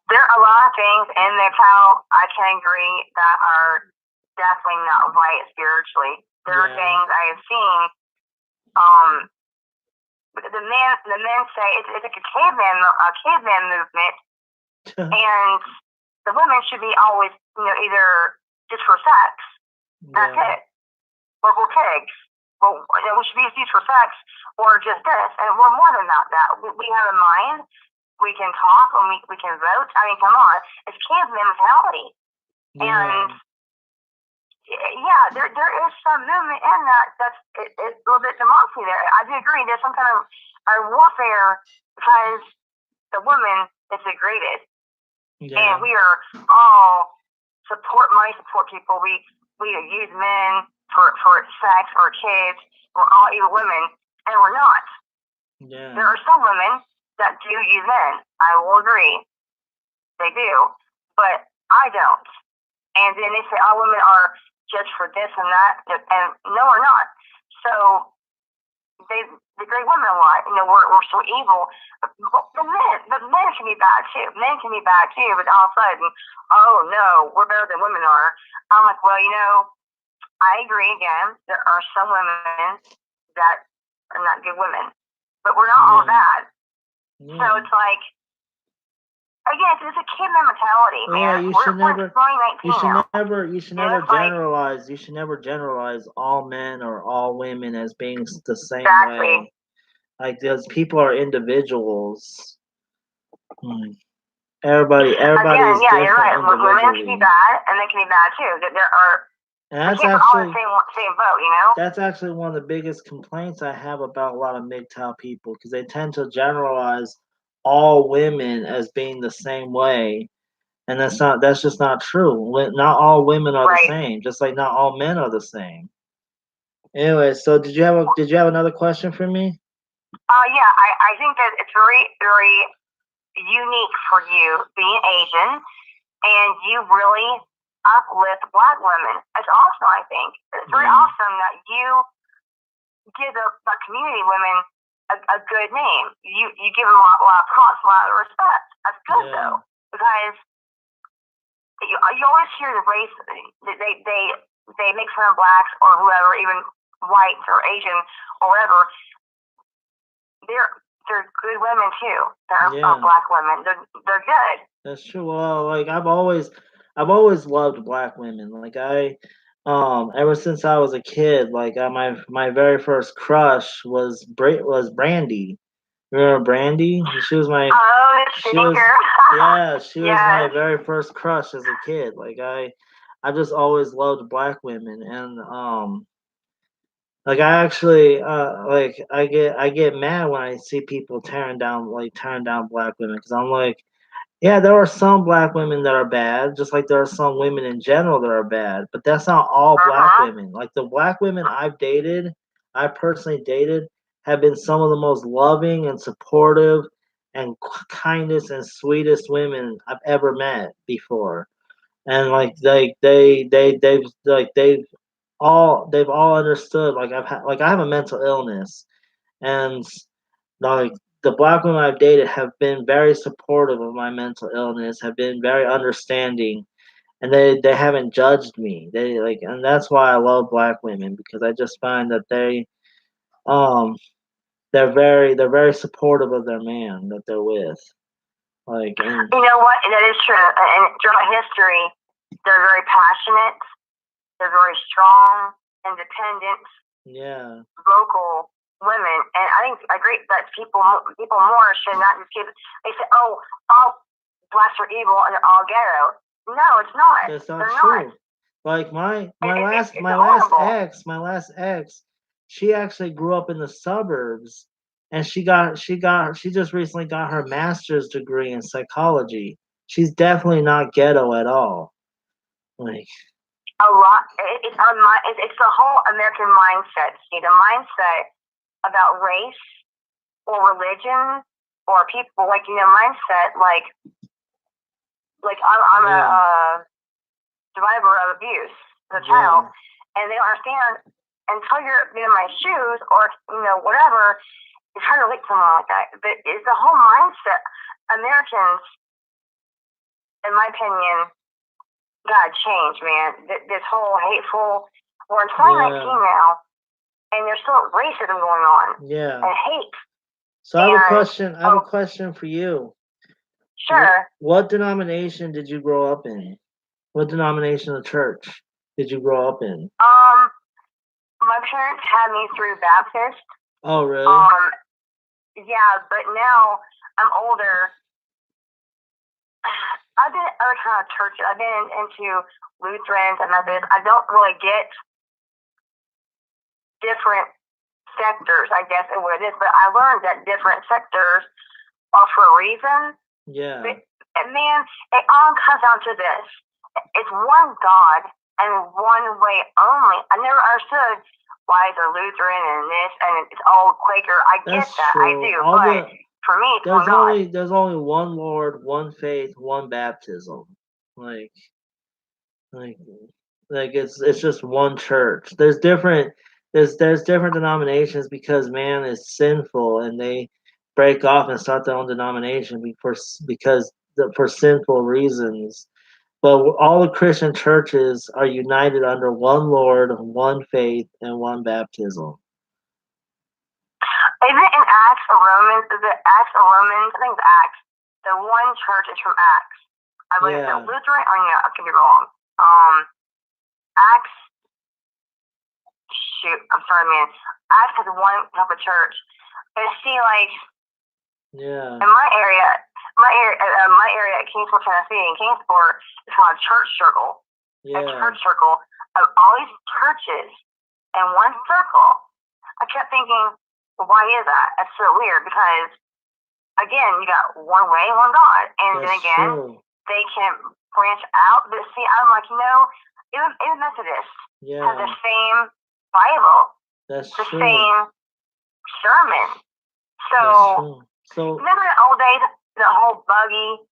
There are a lot of things in MGTOW I can agree that are definitely not right spiritually. There are things I have seen. The men say it's like a caveman movement, and the women should be always, either just for sex. That's it. Or we're pigs. Well, we should be used for sex, or just this, and we're more than that. We have a mind. We can talk and we can vote. I mean, come on, it's caveman mentality. And yeah, there is some movement in that. It's a little bit democracy there. I do agree. There's some kind of warfare because the woman is degraded, and we are all support money, support people. We use men for sex or kids. We're all evil women, and we're not. There are some women that do use men. I will agree. They do. But I don't. And then they say, all women are just for this and that. And no, we're not. So they degrade women a lot. We're so evil. But men can be bad too. Men can be bad too. But all of a sudden, oh no, we're better than women are. I'm like, well, I agree again. There are some women that are not good women. But we're not all bad. So it's like, again, it's a kid mentality, man. You should never generalize. You should never generalize all men or all women as being the same way. Like, those people are individuals. Everybody is different. You're right. Women can be bad, and they can be bad too. There are. And that's actually all in the same boat, That's actually one of the biggest complaints I have about a lot of MGTOW people, because they tend to generalize all women as being the same way, and that's just not true. Not all women are the same, just like not all men are the same. Anyway, so did you have another question for me? Yeah, I think that it's very, very unique for you being Asian, and you really uplift black women. It's awesome, I think. It's very awesome that you give the community women a good name. You give them a lot of props, a lot of respect. That's good though, because you always hear the race. They make fun of blacks or whoever, even whites or Asian or whatever. They're good women too. They're black women. They're good. That's true. Well, like I've always loved black women. Like ever since I was a kid, like my very first crush was Brandy. Remember Brandy? She was my she was she was my very first crush as a kid. Like I just always loved black women, and like I actually like I get mad when I see people tearing down black women, because I'm like, yeah, there are some black women that are bad, just like there are some women in general that are bad, but that's not all black women. Like the black women I personally dated, have been some of the most loving and supportive and kindest and sweetest women I've ever met before. And like they've all understood, like I have a mental illness, and like the black women I've dated have been very supportive of my mental illness, have been very understanding, and they haven't judged me. They like, and that's why I love black women, because I just find that um they're very supportive of their man that they're with. Like, and you know what? That is true. And throughout history, they're very passionate. They're very strong, independent, vocal women. And I agree that people more should not just give. They say, "Oh, all blacks are evil and they're all ghetto." No, it's not. That's not They're true. not. Like my last ex, she actually grew up in the suburbs, and she just recently got her master's degree in psychology. She's definitely not ghetto at all. Like a lot. It's the whole American mindset. See, the mindset about race or religion or people, like, mindset, like I'm a survivor of abuse as a child, and they don't understand until you're in my shoes or whatever. It's hard to relate to someone like that. But it's the whole mindset. Americans, in my opinion, gotta change, man. This whole hateful. We're in 2019 now, and there's still racism going on. And hate. So I have a question for you. Sure. What denomination did you grow up in? What denomination of church did you grow up in? My parents had me through Baptist. Oh, really? Yeah, but now I'm older. I've been in other kind of churches. I've been into Lutherans and Methodists. I don't really get different sectors, I guess, is what it is. But I learned that different sectors are for a reason. Yeah. But, man, it all comes down to this. It's one God and one way only. I never understood why they're Lutheran and this and it's all Quaker. I get that. True. I do. But for me, it's there's only one Lord, one faith, one baptism. Like it's just one church. There's different denominations because man is sinful, and they break off and start their own denomination for sinful reasons. But all the Christian churches are united under one Lord, one faith, and one baptism. Is it in Acts or Romans? Is it Acts or Romans? I think it's Acts. The one church is from Acts. I believe it's Lutheran, or no, I could be wrong. Acts. Shoot, I'm sorry, man. Acts has one type of church. But see, like, in my area at Kingsport, Tennessee, in Kingsport, it's called a church circle. A church circle of all these churches in one circle. I kept thinking, well, why is that? That's so weird, because again, you got one way, one God, and then again, they can branch out. But see, I'm like, even Methodists have the same Bible, the same sermon. So remember in the old days, the buggy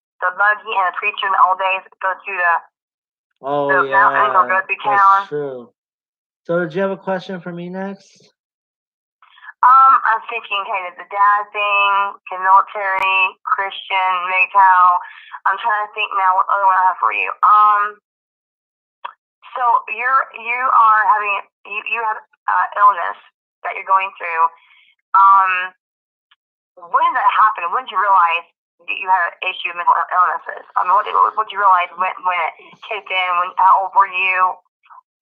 and the preacher in the old days go through the Oh The mountains or yeah, go through that's town. true. So did you have a question for me next? I'm thinking, hey, the dad thing, the military, Christian, MGTOW. I'm trying to think now what other one I have for you. So you are having you have illness that you're going through. Um, when did that happen? When did you realize that you had an issue with mental illnesses? I mean, what did you realize when it kicked in? When how old were you?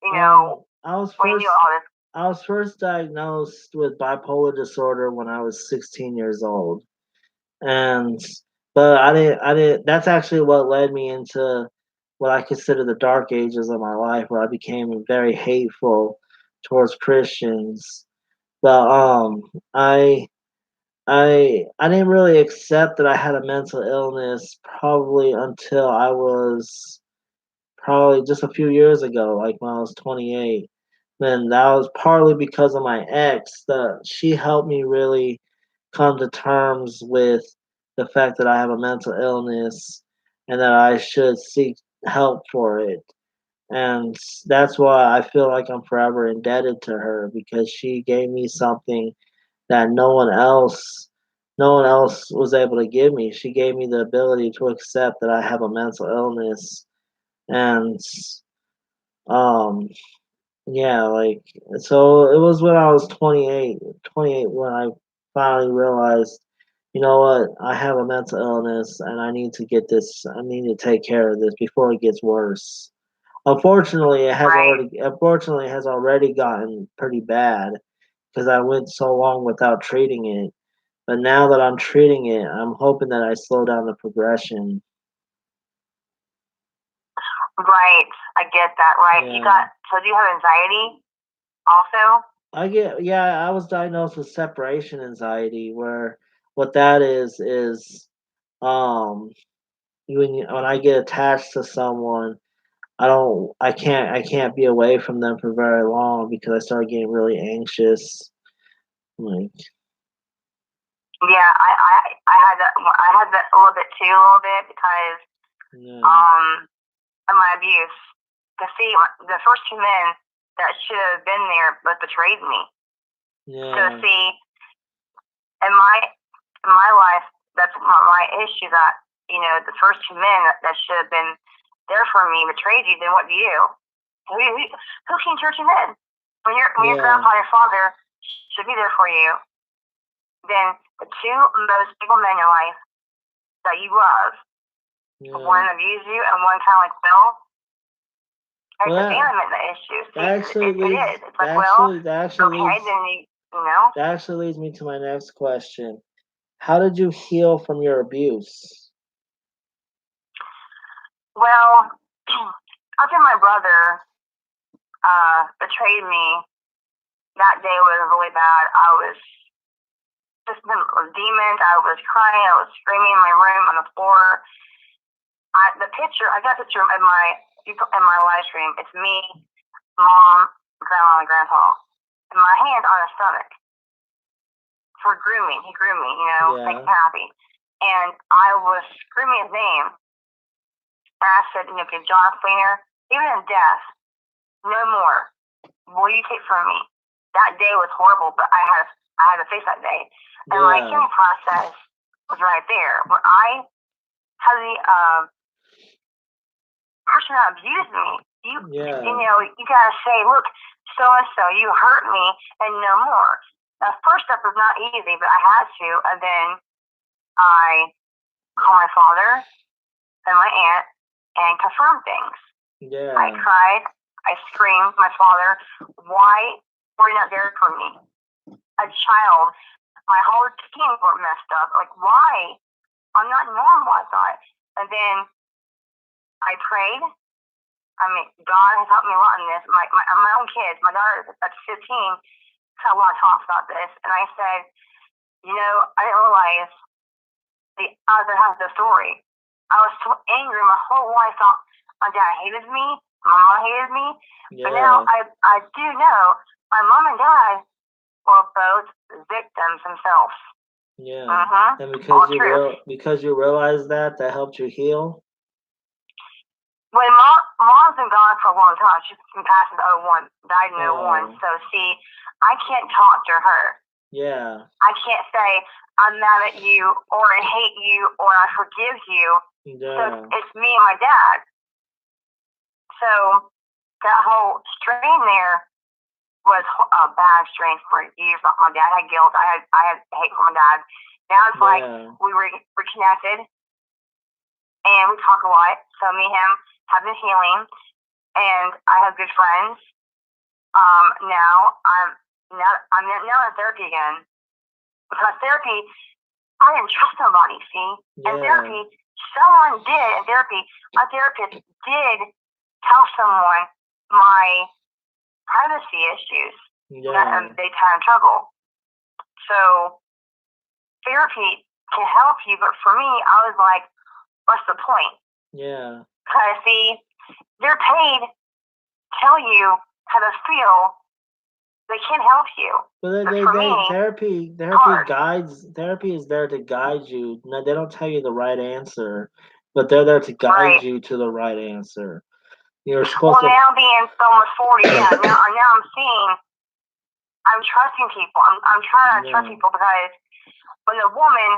You know, I was when you knew first all this. I was first diagnosed with bipolar disorder when I was 16 years old. And but I didn't that's actually what led me into what I consider the dark ages of my life where I became very hateful towards Christians. But I didn't really accept that I had a mental illness probably until I was probably just a few years ago, like when I was 28. Then that was partly because of my ex that she helped me really come to terms with the fact that I have a mental illness and that I should seek help for it. And that's why I feel like I'm forever indebted to her because she gave me something that no one else was able to give me. She gave me the ability to accept that I have a mental illness and um yeah, like so it was when I was 28 when I finally realized, you know what, I have a mental illness and I need to take care of this before it gets worse. Right. Unfortunately it has already gotten pretty bad because I went so long without treating it. But now that I'm treating it, I'm hoping that I slow down the progression. Right. I get that. Right. You Yeah. got. So do you have anxiety also? I was diagnosed with separation anxiety where what that is um when I get attached to someone, I can't be away from them for very long because I start getting really anxious. Like Yeah. I had that a little bit too, a little bit because yeah, um of my abuse. To see the first two men that should have been there but betrayed me. So yeah, see in my life, that's my issue. That the first two men that should have been there for me betrayed you. Then what do? Who can church you then? When your yeah, grandpa and your father should be there for you, then the two most stable men in your life that you love, yeah. one abused you and one kind of like, well, it's Well, abandonment the issue. See, that actually it leads is. It's like, well, that actually okay, leads then you know. that actually leads me to my next question. How did you heal from your abuse? Well, after my brother betrayed me, that day was really bad. I was just been demons. I was crying. I was screaming in my room on the floor. I got a picture in my live stream. It's me, mom, grandma, and grandpa, and my hand on his stomach for grooming. He groomed me, make Yeah, him happy. And I was screaming his name. And I said, John Fleener, even in death, no more will you take from me. That day was horrible, but I had to face that day. And my yeah, healing process was right there. When I had the person that abused me, yeah, you gotta say, look, so and so, you hurt me, and no more. The first step was not easy, but I had to, and then I called my father and my aunt and confirmed things. I yeah, cried, I screamed, my father, why were you not there for me? A child, my whole team were messed up. Like, why? I'm not normal, I thought. And then I prayed. I mean, God has helped me a lot in this. My own kids, my daughter that's 15, had a lot of talks about this. And I said, I didn't realize the other half of the story. I was so angry my whole life. I thought my dad hated me, my mom hated me. But now yeah, I do know my mom and dad were both victims themselves. yeah. Mm-hmm. And All true. because you realized that helped you heal. When mom Mom's been gone for a long time. She's been passed in '01, died in '01. Oh, So see, I can't talk to her. yeah, I can't say I'm mad at you or I hate you or I forgive you. So yeah, it's me and my dad. So that whole strain there was a bad strain for years. My dad had guilt. I had hate for my dad. Now it's like yeah, we were reconnected and we talk a lot. So me and him have been healing, and I have good friends. Now I'm now in therapy again because therapy I didn't trust nobody. See, in yeah, therapy, someone did in therapy. A therapist did tell someone my privacy issues yeah, they had in trouble. So therapy can help you, but for me, I was like, what's the point? yeah. Because see, they're paid to tell you how to feel. They can't help you. But But for me, therapy it's hard. therapy is there to guide you. No, they don't tell you the right answer, but they're there to guide Right. you to the right answer. You're Well, supposed to. now being almost 40, yeah, now I'm seeing, I'm trusting people. I'm trying to trust Yeah, people because when the woman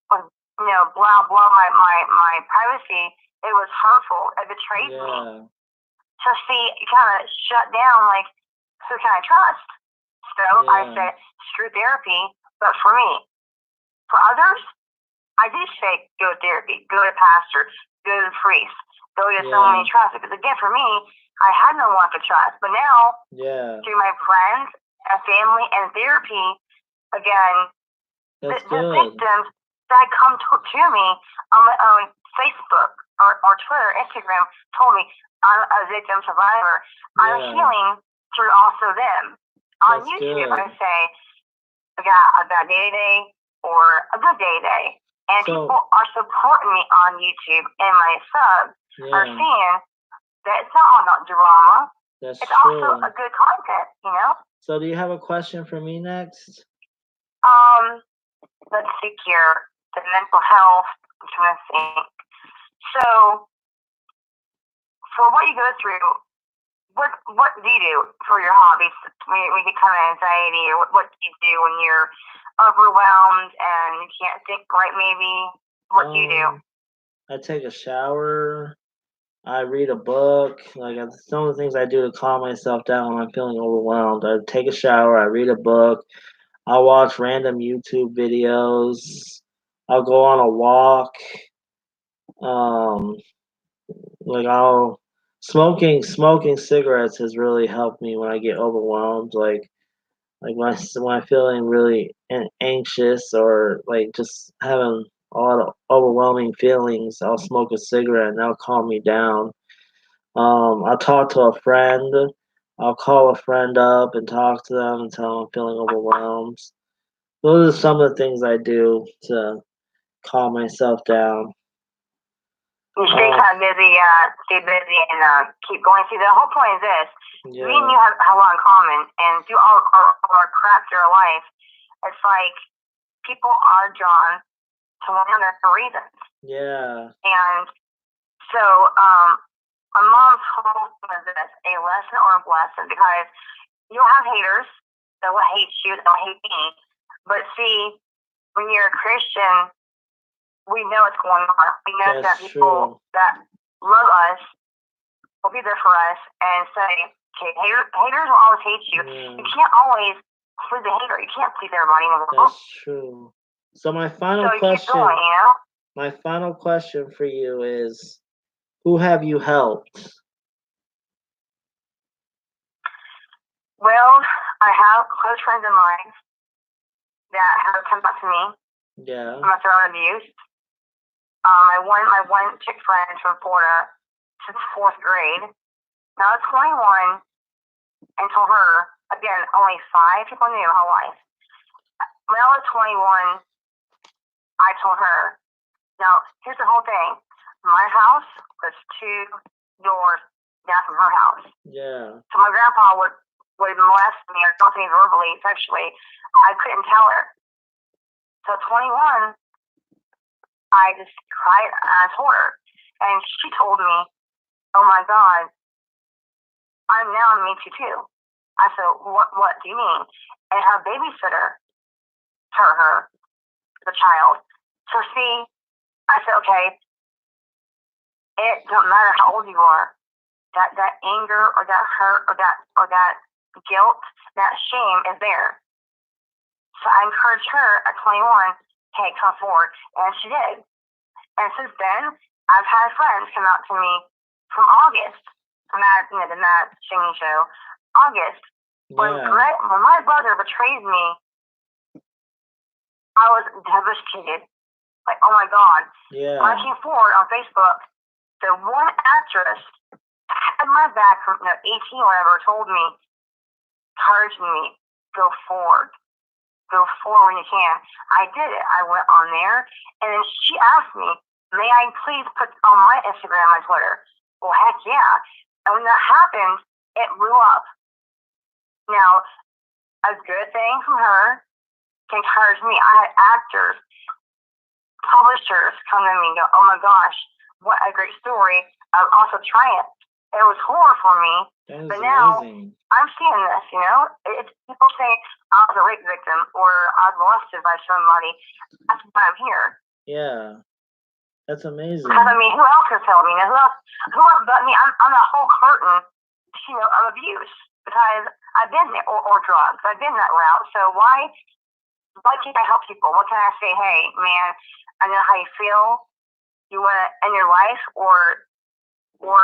was, blah, blah, my privacy, it was hurtful. It betrayed me. yeah, So see, it kind of shut down, like, who can I trust? So I yeah, said, screw therapy, but for me. For others, I do say go to therapy, go to pastor, go to the priest, go to someone yeah, you trust. Because again, for me, I had no one to trust. But now, yeah. through my friends and family and therapy, again, That's the good. victims that come to me on my own Facebook or Twitter, Instagram, told me I'm a victim survivor. I'm Yeah, healing through also them. On that's YouTube, I good. say, I got a bad day today or a good day today. And people So, are supporting me on YouTube, and my subs are yeah, seeing that it's not all about drama. that's It's also true. a good content. So, do you have a question for me next? Um, let's see here. The mental health. I'm trying to think. So, for what you go through, what do you do for your hobbies when you come anxiety, or what do you do when you're overwhelmed and you can't think right? Maybe what do you do? I take a shower. I read a book. Some of the things I do to calm myself down when I'm feeling overwhelmed. I take a shower. I read a book. I'll watch random YouTube videos. I'll go on a walk. Um, I'll smoking cigarettes has really helped me when I get overwhelmed. When I'm feeling really anxious or like just having a lot of overwhelming feelings, I'll smoke a cigarette and that'll calm me down. I'll talk to a friend. I'll call a friend up and talk to them and tell them I'm feeling overwhelmed. Those are some of the things I do to calm myself down. You stay Uh, kind of busy, stay busy, and keep going. See, the whole point is this: me and yeah, you have a lot in common, and through all our crap through our life, it's like people are drawn to one another for reasons. yeah, And so, my mom's whole thing is this: a lesson or a blessing, because you'll have haters that will hate you, that will hate me. But see, when you're a Christian, we know what's going on. We know that that's people true. that love us will be there for us and say, okay, haters will always hate you. Yeah, You can't always please the hater. You can't please everybody in the world. that's true. So So you keep going. my final question for you is, who have you helped? Well, I have close friends of mine that have come up to me Yeah, from a throne abuse. My one chick friend from Florida since fourth grade. Now at 21, and told her again, only 5 people knew her life. When I was 21, I told her, now here's the whole thing. My house was 2 doors down from her house. yeah, So my grandpa would molest me or something verbally, sexually. I couldn't tell her. So 21, I just cried and I told her. And she told me, oh my God, I'm me too. I said, what do you mean? And her babysitter, her, the child. So see, I said, okay, it don't matter how old you are. That anger or that hurt or that guilt, that shame is there. So I encouraged her at 21, hey, come forward. And she did. And since then, I've had friends come out to me from August, from that, the Matt singing show, August. When my brother betrayed me, I was devastated. Like, oh my God. Yeah. When I came forward on Facebook, the one actress had my back from 18 or whatever, told me, encouraged me, go forward. Go forward when you can. I did it. I went on there, and then she asked me, may I please put on my Instagram and my Twitter? Well, heck yeah. And when that happened, it blew up. Now, a good thing from her can encourage me. I had actors, publishers come to me and go, oh my gosh, what a great story. Also triumph. It was horror for me, but now I'm seeing this, It's people say I was a rape victim or I was molested by somebody. That's why I'm here. Yeah. That's amazing. Because who else can tell me? Who else but me? I'm a whole curtain, of abuse because I've been there, or drugs. I've been that route. So why can't I help people? What can I say? Hey, man, I know how you feel. You want to end your life, or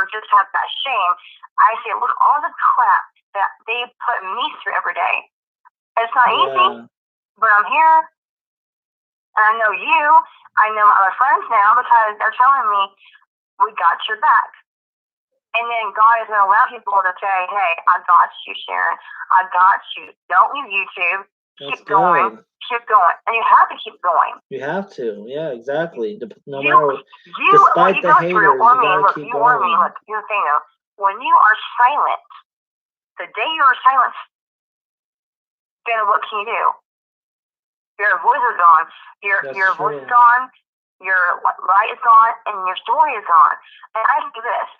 just have that shame. I say, look, all the crap that they put me through every day. It's not easy, but I'm here. And I know you. I know my other friends now because they're telling me, we got your back. And then God is going to allow people to say, hey, I got you, Sharon. I got you. Don't leave YouTube. Keep going. Keep going. And you have to keep going. You have to. Yeah, exactly. Despite the haters, you gotta keep going. Look, here's the thing though. When you are silent, the day you are silent, then what can you do? Your voice is gone. Your voice is gone. Your light is gone, and your story is gone. And I do this.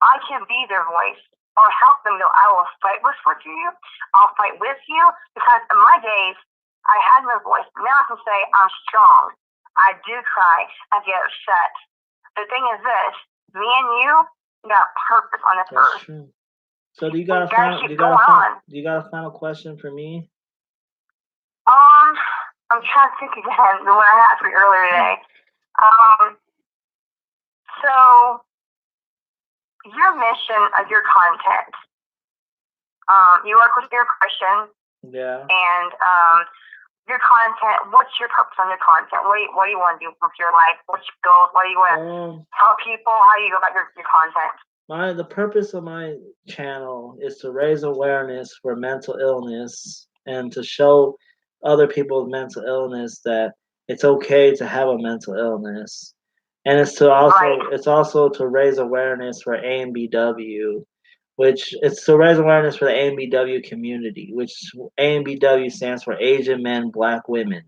I can be their voice or help them know I will fight with you. I'll fight with you because in my days I had no voice. Now I can say I'm strong. I do cry. I get upset. The thing is this: me and you got purpose on this earth. True. So do you got a final question for me? I'm trying to think again the one I asked you earlier today. So your mission of your content. You work with your Christian. Yeah. And your content. What's your purpose on your content? What do you want to do with your life? What's your goals? What do you want to tell people? How do you go about your content? The purpose of my channel is to raise awareness for mental illness and to show other people with mental illness that it's okay to have a mental illness. And it's also to raise awareness for AMBW, which it's to raise awareness for the AMBW community, which AMBW stands for Asian Men, Black Women.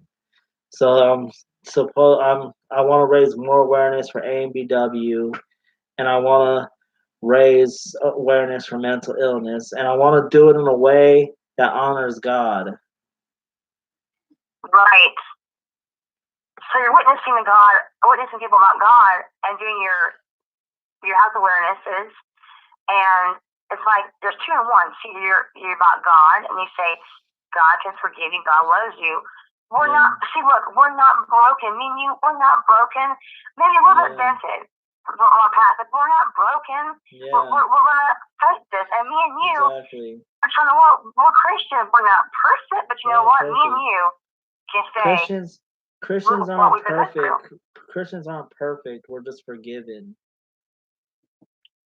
So I want to raise more awareness for AMBW, and I want to raise awareness for mental illness, and I want to do it in a way that honors God. Right. So you're witnessing people about God, and doing your health awarenesses, and it's like there's two in one. See, you're about God, and you say God can forgive you, God loves you. We're not. See, look, we're not broken. Me and you, we're not broken. Maybe a little bit dented on our path, but we're not broken. Yeah. We're gonna fight this, and me and you are trying to work. We're Christians. We're not perfect, but you know what? Perfect. Me and you can say Christians aren't perfect. Christians aren't perfect. We're just forgiven.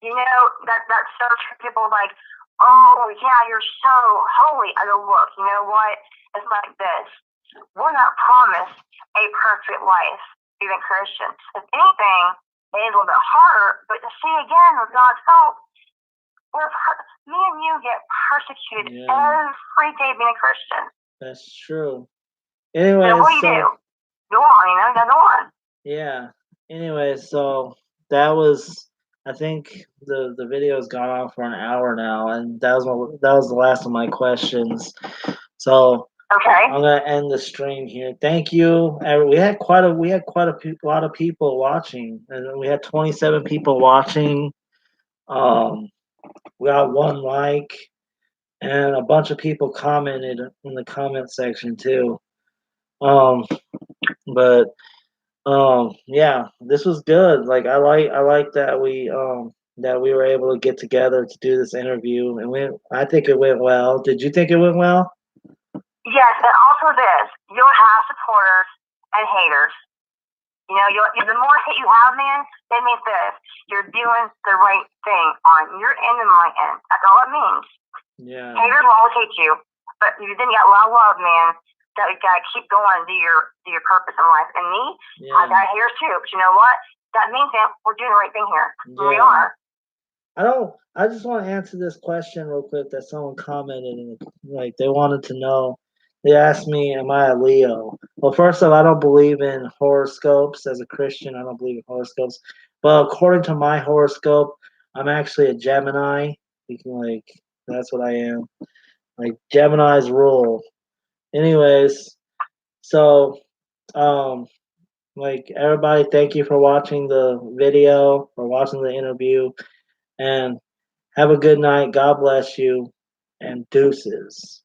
That's so true. People are like, oh yeah, you're so holy. I go, look, you know what? It's like this. We're not promised a perfect life, even Christians. If anything, it is a little bit harder. But to see again with God's help, me and you get persecuted every day being a Christian. That's true. Anyway, so what do you do? Go on, go on. Yeah. Anyway, so that was I think the video's gone on for an hour now, and that was the last of my questions. So Okay. I'm gonna end the stream here. Thank you. We had quite lot of people watching, and we had 27 people watching. Um, we got one like, and a bunch of people commented in the comment section too. Um, but yeah, this was good. Like I like that we were able to get together to do this interview, and I think it went well. Did you think it went well? Yes, and also this, you'll have supporters and haters. You know, the more hate you have, man, that means this. You're doing the right thing on your end and my end. That's all it means. Yeah. Haters will always hate you, but then you got a lot of love, man. That you gotta keep going and do your purpose in life. And me, Yeah. I got haters too. But you know what? That means that we're doing the right thing here. Yeah. We are. I just want to answer this question real quick that someone commented, and like they wanted to know. They asked me, "Am I a Leo?" Well, first of all, I don't believe in horoscopes. As a Christian, I don't believe in horoscopes. But according to my horoscope, I'm actually a Gemini. You can like that's what I am. Like Gemini's rule. Anyways, so um, like everybody, thank you for watching the video or watching the interview, and have a good night. God bless you, and deuces.